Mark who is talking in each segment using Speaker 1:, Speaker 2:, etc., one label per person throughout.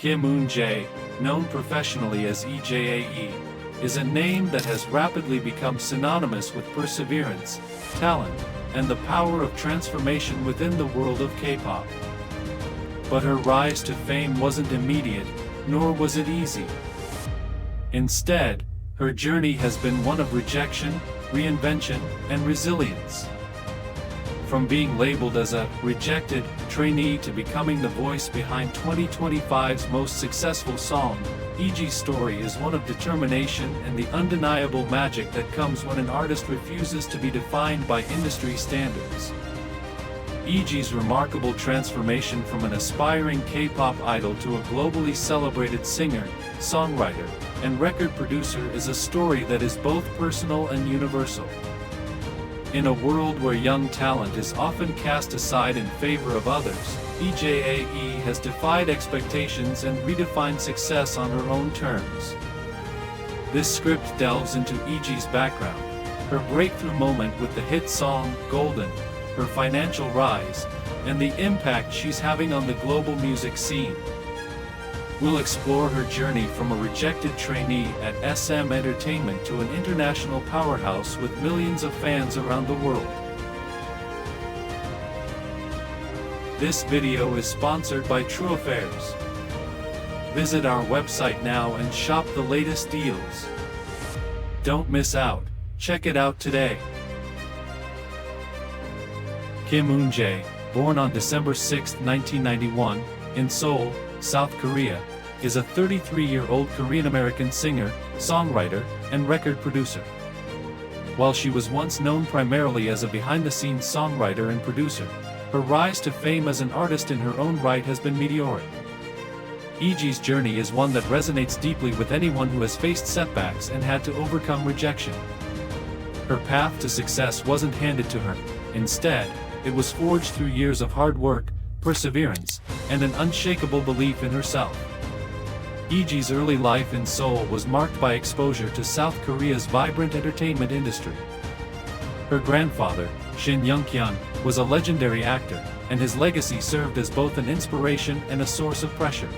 Speaker 1: Kim Eun Jae, known professionally as EJE, is a name that has rapidly become synonymous with perseverance, talent, and the power of transformation within the world of K-pop. But her rise to fame wasn't immediate, nor was it easy. Instead, her journey has been one of rejection, reinvention, and resilience. From being labeled as a rejected trainee to becoming the voice behind 2025's most successful song, EJE's story is one of determination and the undeniable magic that comes when an artist refuses to be defined by industry standards. EJE's remarkable transformation from an aspiring K-pop idol to a globally celebrated singer, songwriter, and record producer is a story that is both personal and universal. In a world where young talent is often cast aside in favor of others, EJE has defied expectations and redefined success on her own terms. This script delves into EJE's background, her breakthrough moment with the hit song Golden, her financial rise, and the impact she's having on the global music scene. We'll explore her journey from a rejected trainee at SM Entertainment to an international powerhouse with millions of fans around the world. This video is sponsored by True Affairs. Visit our website now and shop the latest deals. Don't miss out. Check it out today. Kim Eun Jae, born on December 6, 1991, in Seoul, South Korea, is a 33-year-old Korean-American singer, songwriter, and record producer. While she was once known primarily as a behind-the-scenes songwriter and producer, her rise to fame as an artist in her own right has been meteoric. EJE's journey is one that resonates deeply with anyone who has faced setbacks and had to overcome rejection. Her path to success wasn't handed to her. Instead, it was forged through years of hard work, perseverance, and an unshakable belief in herself. EJE's early life in Seoul was marked by exposure to South Korea's vibrant entertainment industry. Her grandfather, Shin Yong Kyan, was a legendary actor, and his legacy served as both an inspiration and a source of pressure.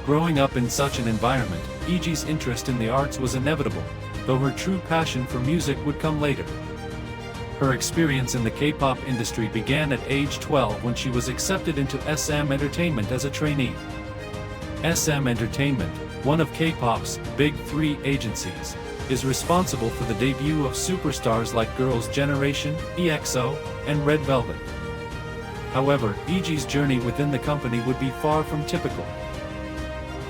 Speaker 1: Growing up in such an environment, EJE's interest in the arts was inevitable, though her true passion for music would come later. Her experience in the K-pop industry began at age 12 when she was accepted into SM Entertainment as a trainee. SM Entertainment, one of K-pop's big three agencies, is responsible for the debut of superstars like Girls' Generation, EXO, and Red Velvet. However, EJE's journey within the company would be far from typical.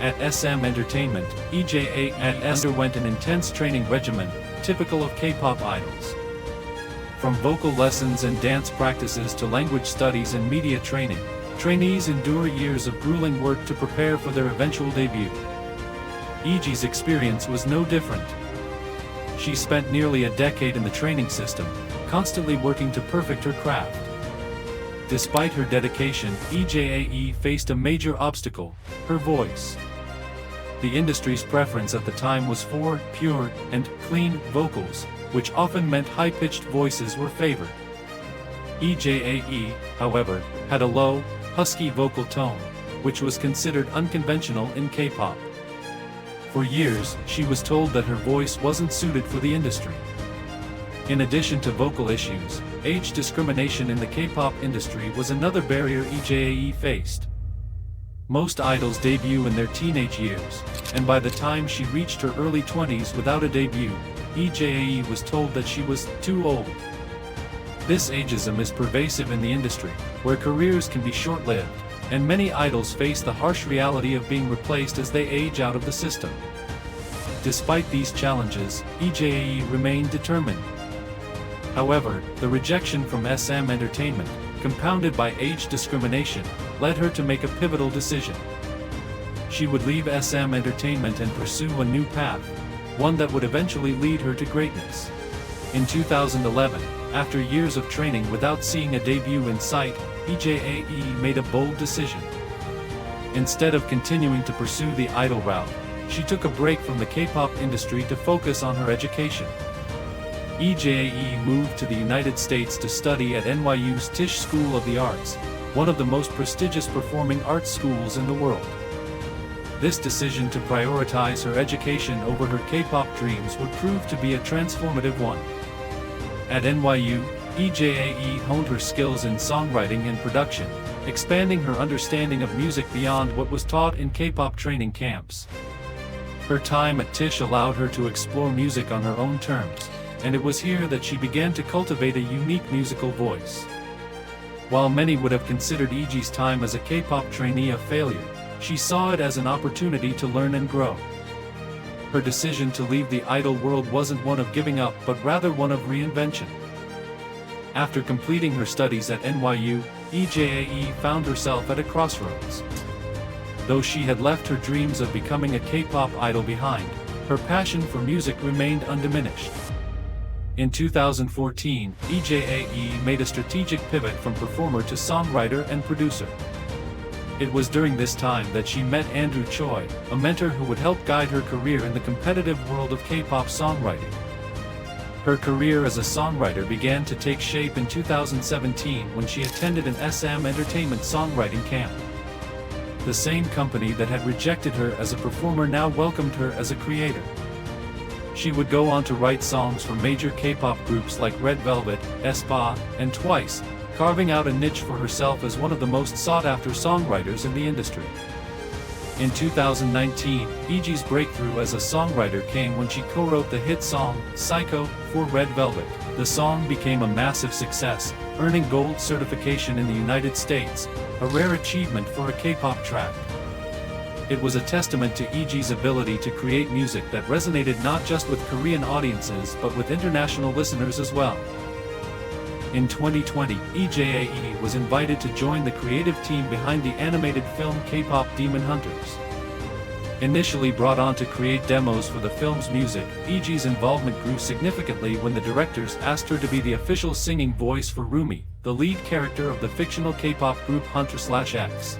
Speaker 1: At SM Entertainment, EJE underwent an intense training regimen, typical of K-pop idols. From vocal lessons and dance practices to language studies and media training, trainees endure years of grueling work to prepare for their eventual debut. EJE's experience was no different. She spent nearly a decade in the training system, constantly working to perfect her craft. Despite her dedication, EJE faced a major obstacle: her voice. The industry's preference at the time was for pure and clean vocals, which often meant high-pitched voices were favored. EJE, however, had a low, husky vocal tone, which was considered unconventional in K-pop. For years, she was told that her voice wasn't suited for the industry. In addition to vocal issues, age discrimination in the K-pop industry was another barrier EJE faced. Most idols debut in their teenage years, and by the time she reached her early 20s without a debut, EJE was told that she was too old. This ageism is pervasive in the industry, where careers can be short-lived, and many idols face the harsh reality of being replaced as they age out of the system. Despite these challenges, EJE remained determined. However, the rejection from SM Entertainment, compounded by age discrimination, led her to make a pivotal decision. She would leave SM Entertainment and pursue a new path, one that would eventually lead her to greatness. In 2011, after years of training without seeing a debut in sight, EJE made a bold decision. Instead of continuing to pursue the idol route, she took a break from the K-pop industry to focus on her education. EJE moved to the United States to study at NYU's Tisch School of the Arts, one of the most prestigious performing arts schools in the world. This decision to prioritize her education over her K-pop dreams would prove to be a transformative one. At NYU, EJE honed her skills in songwriting and production, expanding her understanding of music beyond what was taught in K-pop training camps. Her time at Tisch allowed her to explore music on her own terms, and it was here that she began to cultivate a unique musical voice. While many would have considered EJE's time as a K-pop trainee a failure, she saw it as an opportunity to learn and grow. Her decision to leave the idol world wasn't one of giving up but rather one of reinvention. After completing her studies at NYU, EJE found herself at a crossroads. Though she had left her dreams of becoming a K-pop idol behind, her passion for music remained undiminished. In 2014, EJE made a strategic pivot from performer to songwriter and producer. It was during this time that she met Andrew Choi, a mentor who would help guide her career in the competitive world of K-pop songwriting. Her career as a songwriter began to take shape in 2017 when she attended an SM Entertainment songwriting camp. The same company that had rejected her as a performer now welcomed her as a creator. She would go on to write songs for major K-pop groups like Red Velvet, aespa, and Twice, carving out a niche for herself as one of the most sought-after songwriters in the industry. In 2019, EJE's breakthrough as a songwriter came when she co-wrote the hit song, Psycho, for Red Velvet. The song became a massive success, earning gold certification in the United States, a rare achievement for a K-pop track. It was a testament to EJE's ability to create music that resonated not just with Korean audiences but with international listeners as well. In 2020, EJE was invited to join the creative team behind the animated film Kpop Demon Hunters. Initially brought on to create demos for the film's music, EJE's involvement grew significantly when the directors asked her to be the official singing voice for Rumi, the lead character of the fictional K-pop group Hunter/X.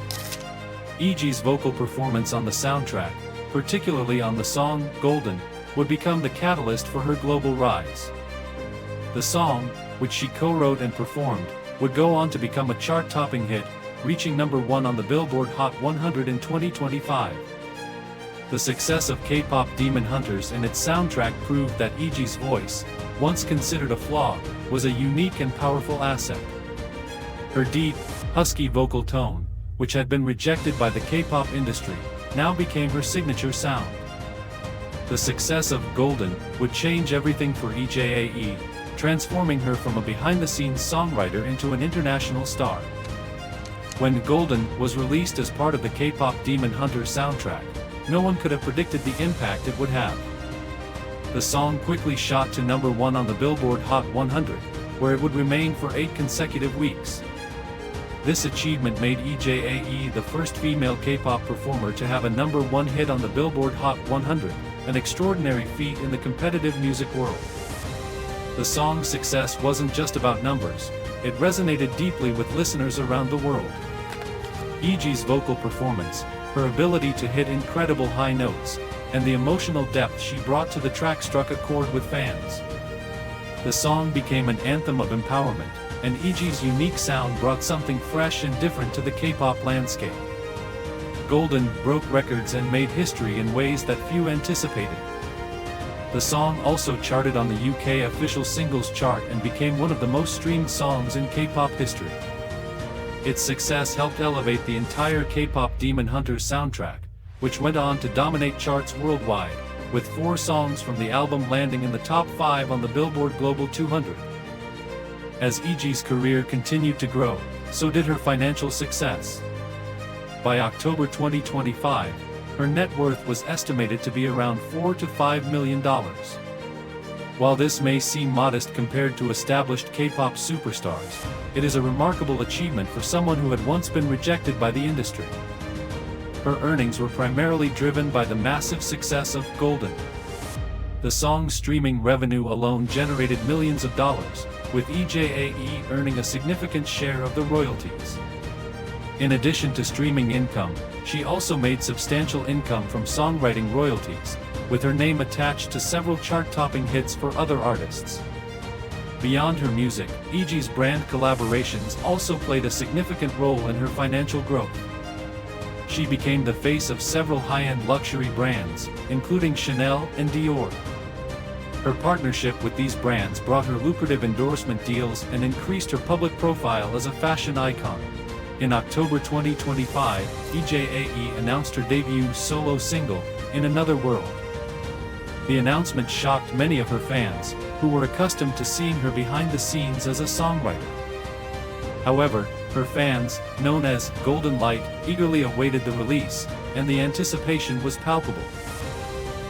Speaker 1: EJE's vocal performance on the soundtrack, particularly on the song Golden, would become the catalyst for her global rise. The song, which she co-wrote and performed, would go on to become a chart-topping hit, reaching #1 on the Billboard Hot 100 in 2025. The success of Kpop Demon Hunters and its soundtrack proved that EJE's voice, once considered a flaw, was a unique and powerful asset. Her deep, husky vocal tone, which had been rejected by the K-pop industry, now became her signature sound. The success of Golden would change everything for EJE, transforming her from a behind-the-scenes songwriter into an international star. When Golden was released as part of the Kpop Demon Hunter soundtrack, no one could have predicted the impact it would have. The song quickly shot to #1 on the Billboard Hot 100, where it would remain for 8 consecutive weeks. This achievement made EJE the first female K-pop performer to have a #1 hit on the Billboard Hot 100, an extraordinary feat in the competitive music world. The song's success wasn't just about numbers, it resonated deeply with listeners around the world. EJE's vocal performance, her ability to hit incredible high notes, and the emotional depth she brought to the track struck a chord with fans. The song became an anthem of empowerment, and EJE's unique sound brought something fresh and different to the K-pop landscape. Golden broke records and made history in ways that few anticipated. The song also charted on the UK official singles chart and became one of the most streamed songs in K-pop history. Its success helped elevate the entire Kpop Demon Hunters soundtrack, which went on to dominate charts worldwide, with 4 songs from the album landing in the top 5 on the Billboard Global 200. As EJE's career continued to grow, so did her financial success. By October 2025, her net worth was estimated to be around $4 to $5 million. While this may seem modest compared to established K-pop superstars, it is a remarkable achievement for someone who had once been rejected by the industry. Her earnings were primarily driven by the massive success of Golden. The song's streaming revenue alone generated millions of dollars, with EJE earning a significant share of the royalties. In addition to streaming income, she also made substantial income from songwriting royalties, with her name attached to several chart-topping hits for other artists. Beyond her music, EJE's brand collaborations also played a significant role in her financial growth. She became the face of several high-end luxury brands, including Chanel and Dior. Her partnership with these brands brought her lucrative endorsement deals and increased her public profile as a fashion icon. In October 2025, EJE announced her debut solo single, In Another World. The announcement shocked many of her fans, who were accustomed to seeing her behind the scenes as a songwriter. However, her fans, known as Golden Light, eagerly awaited the release, and the anticipation was palpable.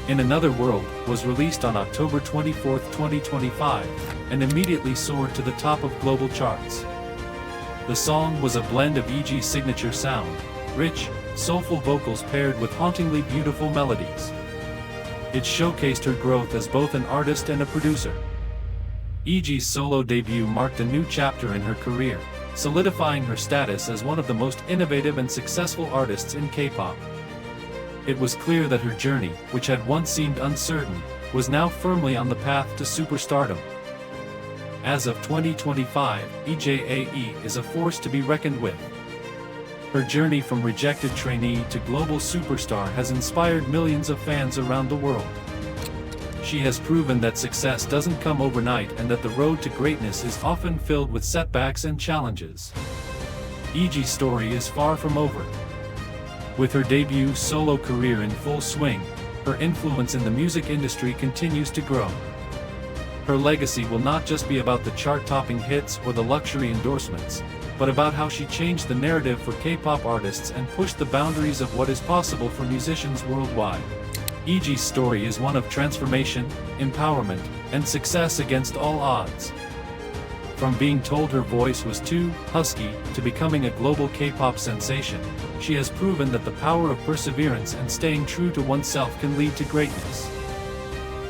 Speaker 1: In Another World was released on October 24, 2025, and immediately soared to the top of global charts. The song was a blend of EJE's signature sound, rich, soulful vocals paired with hauntingly beautiful melodies. It showcased her growth as both an artist and a producer. EJE's solo debut marked a new chapter in her career, solidifying her status as one of the most innovative and successful artists in K-pop. It was clear that her journey, which had once seemed uncertain, was now firmly on the path to superstardom. As of 2025, EJE is a force to be reckoned with. Her journey from rejected trainee to global superstar has inspired millions of fans around the world. She has proven that success doesn't come overnight and that the road to greatness is often filled with setbacks and challenges. EJE's story is far from over. With her debut solo career in full swing, her influence in the music industry continues to grow. Her legacy will not just be about the chart-topping hits or the luxury endorsements, but about how she changed the narrative for K-pop artists and pushed the boundaries of what is possible for musicians worldwide. EJE's story is one of transformation, empowerment, and success against all odds. From being told her voice was too husky to becoming a global K-pop sensation, she has proven that the power of perseverance and staying true to oneself can lead to greatness.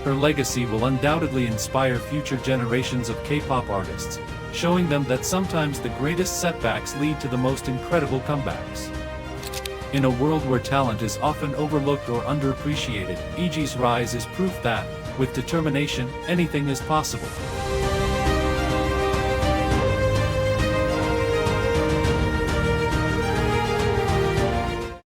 Speaker 1: Her legacy will undoubtedly inspire future generations of K-pop artists, showing them that sometimes the greatest setbacks lead to the most incredible comebacks. In a world where talent is often overlooked or underappreciated, EJE's rise is proof that, with determination, anything is possible.